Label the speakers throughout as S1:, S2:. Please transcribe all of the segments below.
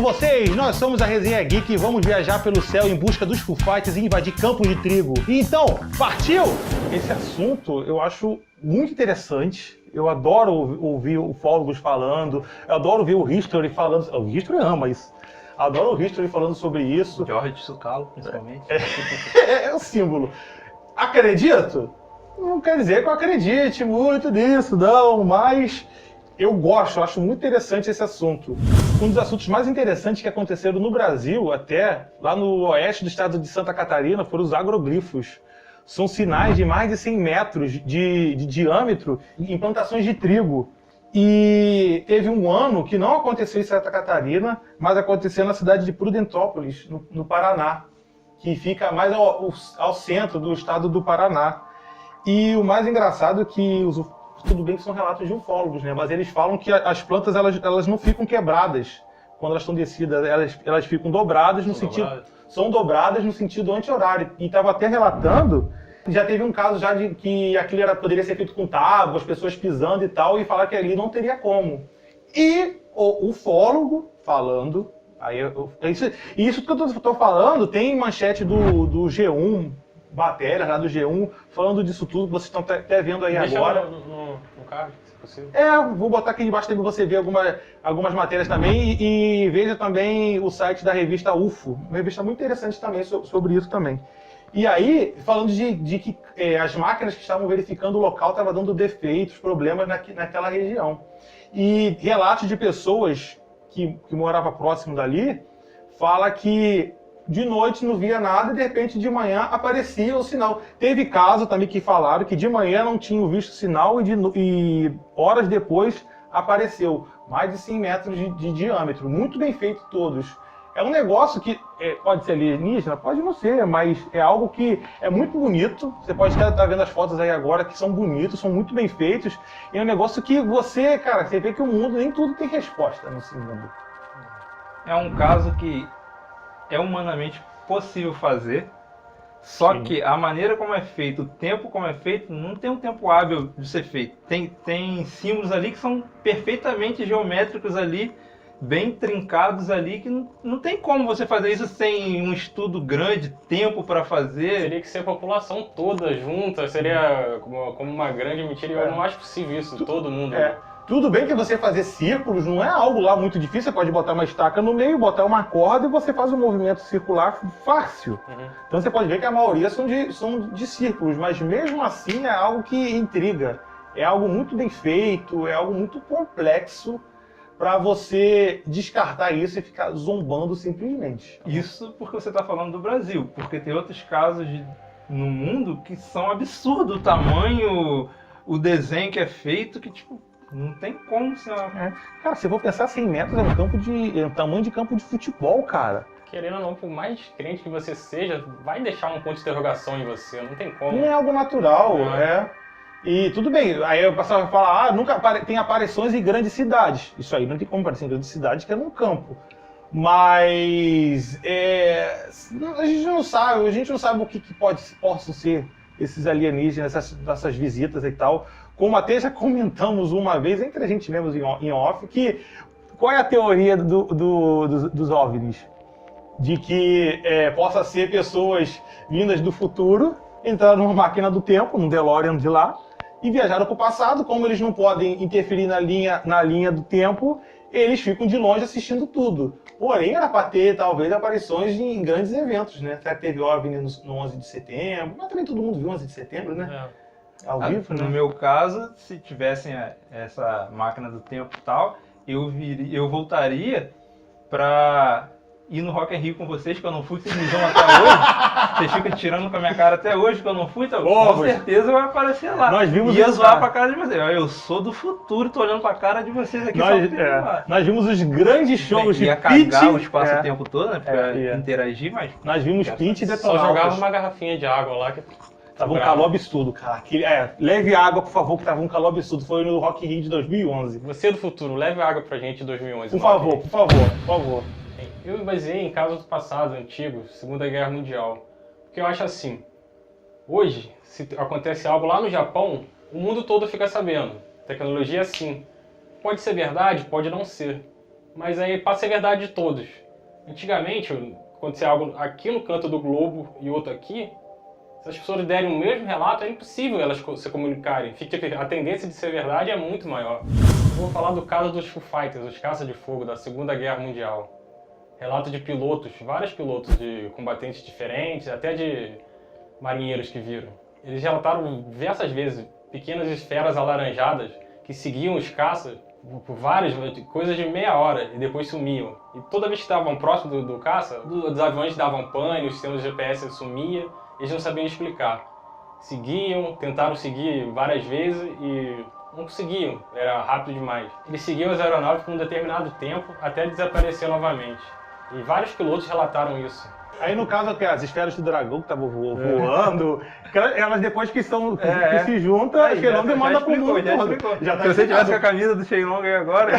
S1: isso vocês? Nós somos a Resenha Geek e vamos viajar pelo céu em busca dos Foo Fighters e invadir campos de trigo. E então, partiu! Esse assunto eu acho muito interessante. Eu adoro ouvir ufólogos falando, eu adoro ouvir o History falando. O History ama isso. Adoro o History falando sobre isso.
S2: George Sukalo, principalmente.
S1: É o símbolo. Acredito? Não quer dizer que eu acredite muito nisso, não, mas eu acho muito interessante esse assunto. Um dos assuntos mais interessantes que aconteceram no Brasil, até lá no oeste do estado de Santa Catarina, foram os agroglifos. São sinais de mais de 100 metros de diâmetro em plantações de trigo. E teve um ano que não aconteceu em Santa Catarina, mas aconteceu na cidade de Prudentópolis, no Paraná, que fica mais ao centro do estado do Paraná. E o mais engraçado é que, tudo bem que são relatos de ufólogos, né? Mas eles falam que as plantas elas não ficam quebradas quando elas estão descidas, elas ficam dobradas no sentido... São dobradas no sentido anti-horário. E estava até relatando, já teve um caso já de que aquilo poderia ser feito com tábuas, pessoas pisando e tal, e falar que ali não teria como. E o ufólogo falando, isso que eu estou falando, tem manchete do G1, matéria lá do G1, falando disso tudo que vocês estão até vendo aí agora.
S3: No card, se possível.
S1: Vou botar aqui embaixo para você ver algumas matérias também e veja também o site da revista UFO, uma revista muito interessante também sobre isso também. E aí, falando de que as máquinas que estavam verificando o local estavam dando defeitos, problemas naquela região. E relatos de pessoas que moravam próximo dali, fala que de noite não via nada e de repente de manhã aparecia o sinal. Teve caso também que falaram que de manhã não tinham visto o sinal e horas depois apareceu. Mais de 100 metros de diâmetro. Muito bem feito todos. É um negócio que pode ser alienígena, pode não ser, mas é algo que é muito bonito. Você pode estar vendo as fotos aí agora que são bonitos, são muito bem feitos. E é um negócio que você vê que o mundo, nem tudo tem resposta nesse mundo.
S2: É um caso que é humanamente possível fazer, só
S1: Sim.
S2: que a maneira como é feito, o tempo como é feito, não tem um tempo hábil de ser feito. Tem símbolos ali que são perfeitamente geométricos ali, bem trincados ali, que não tem como você fazer isso sem um estudo grande, tempo para fazer.
S3: Teria que ser a população toda junta, seria como uma grande mentira, e eu não acho possível isso, todo mundo.
S1: Tudo bem que você fazer círculos não é algo lá muito difícil, você pode botar uma estaca no meio, botar uma corda e você faz um movimento circular fácil.
S3: Uhum.
S1: Então você pode ver que a maioria são de círculos, mas mesmo assim é algo que intriga. É algo muito bem feito, é algo muito complexo para você descartar isso e ficar zombando simplesmente.
S2: Isso porque você está falando do Brasil, porque tem outros casos no mundo que são absurdos, o tamanho, o desenho que é feito, que tipo... Não tem como ser uma...
S1: Cara, se eu vou pensar 100 metros, é um tamanho de campo de futebol, cara.
S3: Querendo ou não, por mais crente que você seja, vai deixar um ponto de interrogação em você, não tem como.
S1: Não é algo natural,
S3: Não.
S1: E tudo bem, aí eu passava a falar, nunca tem aparições em grandes cidades. Isso aí não tem como aparecer em grandes cidades, que é num campo. Mas a gente não sabe o que possam ser esses alienígenas, essas visitas e tal. Como até já comentamos uma vez, entre a gente mesmo em off, que qual é a teoria dos OVNIs? De que possa ser pessoas vindas do futuro, entraram numa máquina do tempo, num DeLorean de lá, e viajaram para o passado. Como eles não podem interferir na linha do tempo, eles ficam de longe assistindo tudo. Porém, era para ter, talvez, aparições em grandes eventos, né? Até teve OVNI no 11 de setembro, mas também todo mundo viu 11 de setembro, né? Ao vivo, né?
S2: No meu caso, se tivessem essa máquina do tempo e tal, eu voltaria pra ir no Rock in Rio com vocês, que eu não fui, vocês me zoam até hoje. Vocês ficam tirando com a minha cara até hoje, que eu não fui, então com certeza vai aparecer lá.
S1: Nós vimos
S2: Ia
S1: isso,
S2: zoar
S1: cara.
S2: pra cara de vocês. Eu sou do futuro, tô olhando pra cara de vocês aqui
S1: Nós vimos os grandes shows de
S2: ia
S1: Pitty.
S2: cagar o espaço o tempo todo, né? Pra interagir, mas...
S1: Nós vimos Pitty e
S3: Só
S1: Detonautas.
S3: jogava uma garrafinha de água lá que...
S1: Tava um calor absurdo, cara. Leve água, por favor, que tava um calor absurdo. Foi no Rock in Rio de 2011.
S3: Você do futuro, leve água pra gente em 2011.
S1: Por favor.
S3: Eu me baseei em casos do passado, antigos, Segunda Guerra Mundial. Porque eu acho assim, hoje, se acontece algo lá no Japão, o mundo todo fica sabendo. Tecnologia é assim. Pode ser verdade, pode não ser. Mas aí passa a ser verdade de todos. Antigamente, acontecia algo aqui no canto do globo e outro aqui, se as pessoas derem o mesmo relato, é impossível elas se comunicarem. A tendência de ser verdade é muito maior. Eu vou falar do caso dos Foo Fighters, os caça de fogo da Segunda Guerra Mundial. Relato de pilotos, vários pilotos de combatentes diferentes, até de marinheiros que viram. Eles relataram diversas vezes pequenas esferas alaranjadas que seguiam os caças por várias coisas de meia hora e depois sumiam. E toda vez que estavam próximo do caça, os aviões davam pane, os sistemas de GPS sumia, eles não sabiam explicar. Seguiam, tentaram seguir várias vezes e não conseguiam, era rápido demais. Eles seguiam as aeronaves por um determinado tempo até desaparecer novamente. E vários pilotos relataram isso.
S1: Aí no caso, as esferas do dragão que estavam voando, elas depois que se juntam, a Shenlong manda pro mundo todo.
S2: Já tá. Se você tivesse com a camisa do Shenlong aí agora,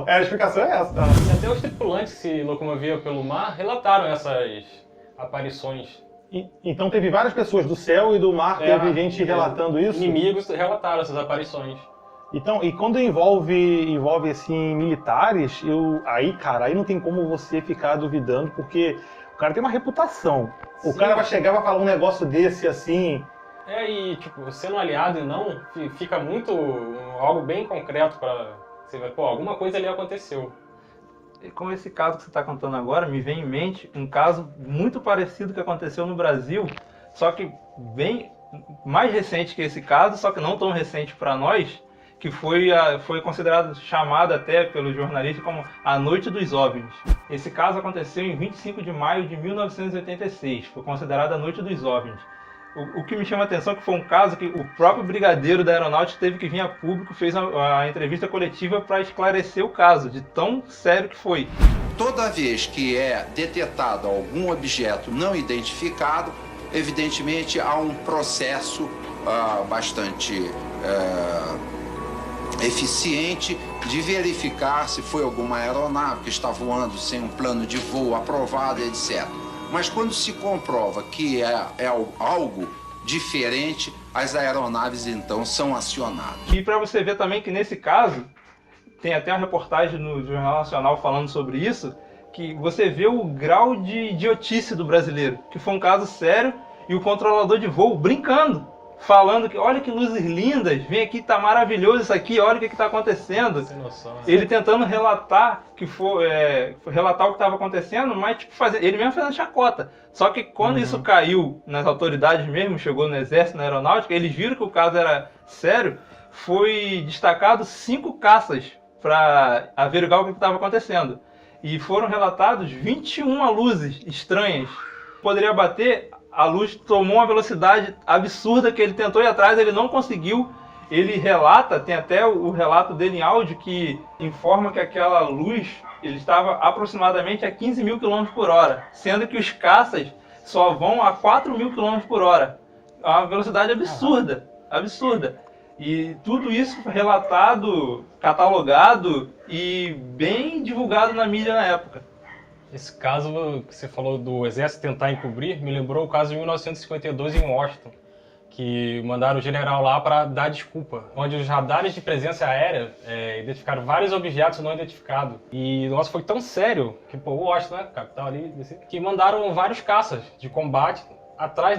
S1: a explicação é essa. Tá?
S3: E até os tripulantes que se locomoviam pelo mar relataram essas aparições.
S1: Então teve várias pessoas do céu e do mar, teve gente relatando isso?
S3: Inimigos relataram essas aparições.
S1: Então, e quando envolve assim, militares, aí não tem como você ficar duvidando, porque o cara tem uma reputação. O cara vai chegar e vai falar um negócio desse assim.
S3: E tipo, sendo aliado e não, fica muito algo bem concreto para você ver, alguma coisa ali aconteceu.
S2: E com esse caso que você está contando agora, me vem em mente um caso muito parecido que aconteceu no Brasil, só que bem mais recente que esse caso, só que não tão recente para nós, que foi considerado, chamado até pelo jornalista como a Noite dos OVNIs. Esse caso aconteceu em 25 de maio de 1986, foi considerado a Noite dos OVNIs. O que me chama a atenção é que foi um caso que o próprio brigadeiro da aeronáutica teve que vir a público, fez a entrevista coletiva para esclarecer o caso, de tão sério que foi.
S4: Toda vez que é detectado algum objeto não identificado, evidentemente há um processo bastante eficiente de verificar se foi alguma aeronave que está voando sem um plano de voo aprovado, etc. Mas quando se comprova que é algo diferente, as aeronaves então são acionadas.
S2: E para você ver também que nesse caso, tem até uma reportagem no Jornal Nacional falando sobre isso, que você vê o grau de idiotice do brasileiro, que foi um caso sério e o controlador de voo brincando, falando que olha que luzes lindas, vem aqui, tá maravilhoso isso aqui, olha o que está acontecendo.
S3: Sem noção, né?
S2: Ele tentando relatar relatar o que estava acontecendo, mas tipo, ele mesmo fazendo chacota. Só que quando isso caiu nas autoridades mesmo, chegou no exército, na aeronáutica, eles viram que o caso era sério, foi destacado 5 caças para averiguar o que estava acontecendo. E foram relatados 21 luzes estranhas. Poderia bater, a luz tomou uma velocidade absurda que ele tentou ir atrás, ele não conseguiu. Ele relata, tem até o relato dele em áudio, que informa que aquela luz ele estava aproximadamente a 15 mil km por hora, sendo que os caças só vão a 4 mil km por hora. É uma velocidade absurda, absurda. E tudo isso relatado, catalogado e bem divulgado na mídia na época.
S3: Esse caso que você falou do exército tentar encobrir me lembrou o caso de 1952 em Washington, que mandaram o general lá para dar desculpa, onde os radares de presença aérea identificaram vários objetos não identificados. E o negócio foi tão sério que, Washington, né, capital ali, que mandaram vários caças de combate atrás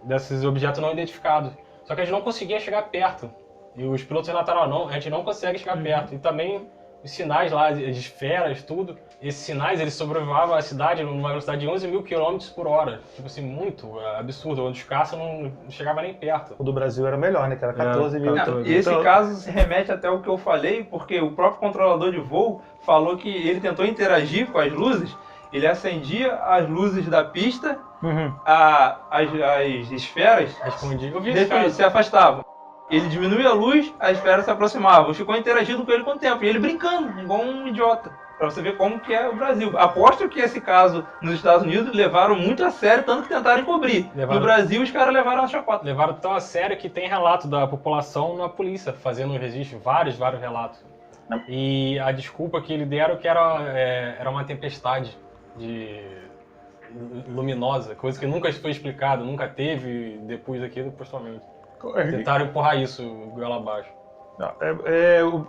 S3: desses objetos não identificados. Só que a gente não conseguia chegar perto. E os pilotos relataram, não, a gente não consegue chegar perto. E também os sinais lá, de esferas, tudo. Esses sinais, eles sobrevoavam a cidade numa velocidade de 11 mil km por hora. Tipo assim, muito absurdo, onde os caças não chegavam nem perto.
S1: O do Brasil era melhor, né? Que era 14 mil.
S2: E esse caso se remete até ao que eu falei, porque o próprio controlador de voo falou que ele tentou interagir com as luzes, ele acendia as luzes da pista, as esferas se afastavam. Ele diminuía a luz, as esferas se aproximavam. Ficou interagindo com ele com o tempo. E ele brincando, igual um idiota. Pra você ver como que é o Brasil. Aposto que esse caso nos Estados Unidos levaram muito a sério, tanto que tentaram encobrir. No Brasil, os caras levaram a chacota.
S3: Levaram tão a sério que tem relato da população na polícia, fazendo um registro, vários relatos. E a desculpa que ele deram que era uma tempestade luminosa, coisa que nunca foi explicada, nunca teve depois daquilo, pessoalmente. Tentaram empurrar isso goela abaixo.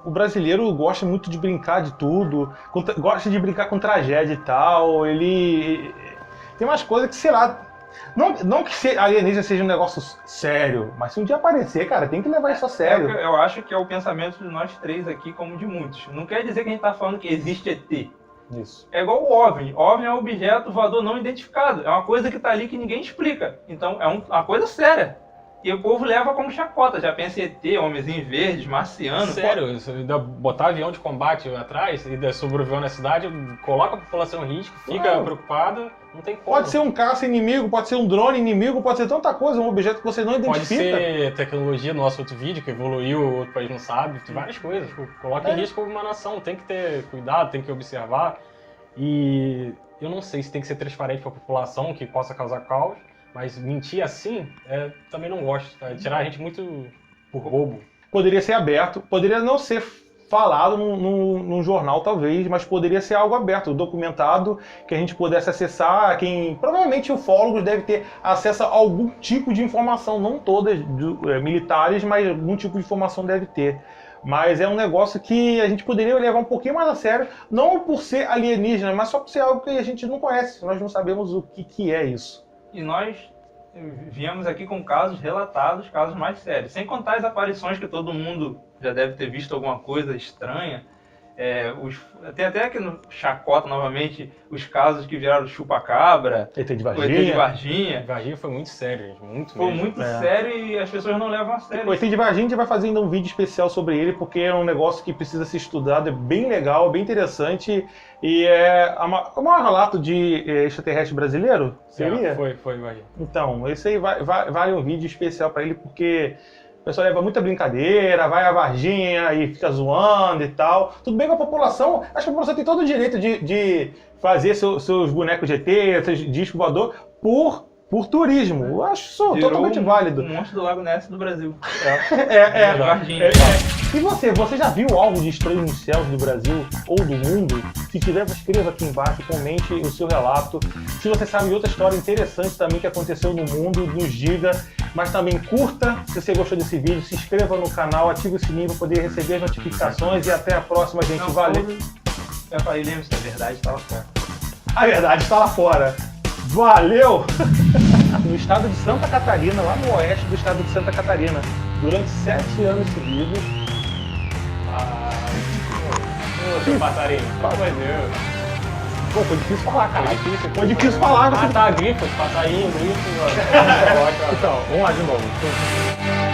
S1: O brasileiro gosta muito de brincar de tudo, gosta de brincar com tragédia e tal. Ele tem umas coisas que, sei lá, não que alienígena seja um negócio sério, mas se um dia aparecer, cara, tem que levar isso a sério.
S2: Eu acho que é o pensamento de nós três aqui, como de muitos. Não quer dizer que a gente tá falando que existe ET.
S1: Isso.
S2: É igual o OVNI. OVNI é um objeto voador não identificado. É uma coisa que tá ali que ninguém explica. Então é uma coisa séria. E o povo leva como chacota. Já pensa em ET, homenzinho verdes, marciano.
S3: Sério, botar avião de combate atrás e sobrevoar na cidade, coloca a população em risco, fica preocupada, não tem como.
S1: Pode ser um caça inimigo, pode ser um drone inimigo, pode ser tanta coisa, um objeto que você não identifica.
S3: Pode ser tecnologia no nosso outro vídeo, que evoluiu, o outro país não sabe, tem várias coisas. Coloca em risco uma nação, tem que ter cuidado, tem que observar. E eu não sei se tem que ser transparente para a população, que possa causar caos, mas mentir assim, também não gosto. Tá? Tirar a gente muito por bobo.
S1: Poderia ser aberto, poderia não ser falado num jornal talvez, mas poderia ser algo aberto, documentado, que a gente pudesse acessar, provavelmente ufólogos devem ter acesso a algum tipo de informação, não todas militares, mas algum tipo de informação deve ter. Mas é um negócio que a gente poderia levar um pouquinho mais a sério, não por ser alienígena, mas só por ser algo que a gente não conhece, nós não sabemos o que é isso.
S2: E nós viemos aqui com casos relatados, casos mais sérios. Sem contar as aparições que todo mundo já deve ter visto alguma coisa estranha. Tem até aqui no Chacota, novamente, os casos que viraram chupa-cabra,
S1: ET de
S2: o ET de
S1: Varginha.
S2: Varginha.
S3: Varginha foi muito sério, gente,
S2: Foi
S3: mesmo.
S2: muito sério e as pessoas não levam a sério.
S1: O ET de Varginha a gente vai fazer ainda um vídeo especial sobre ele, porque é um negócio que precisa ser estudado, é bem legal, bem interessante, e é o maior relato de extraterrestre brasileiro, seria?
S3: Foi, Varginha.
S1: Então, esse aí vale um vídeo especial para ele, porque o pessoal leva muita brincadeira, vai a Varginha e fica zoando e tal. Tudo bem com a população, acho que a população tem todo o direito de fazer seus bonecos de ET, seus discos voador por turismo. Eu acho isso totalmente válido.
S2: Um monstro do Lago Ness do Brasil.
S1: Varginha. E você já viu algo de estranho nos céus do Brasil ou do mundo? Se tiver, escreva aqui embaixo, comente o seu relato. Se você sabe de outra história interessante também que aconteceu no mundo, nos diga. Mas também curta, se você gostou desse vídeo, se inscreva no canal, ative o sininho para poder receber as notificações e até a próxima, gente. Valeu!
S2: Eu falei, lembre-se, a verdade está lá fora.
S1: A verdade está lá fora. Valeu! No estado de Santa Catarina, lá no oeste do estado de Santa Catarina, durante 7 anos seguidos.
S3: Seu passarinho, pelo amor de Deus.
S1: Pô, foi difícil falar, cara. Foi difícil falar.
S3: Tá, grifo, passarinho, grifo.
S1: Então, vamos lá de novo.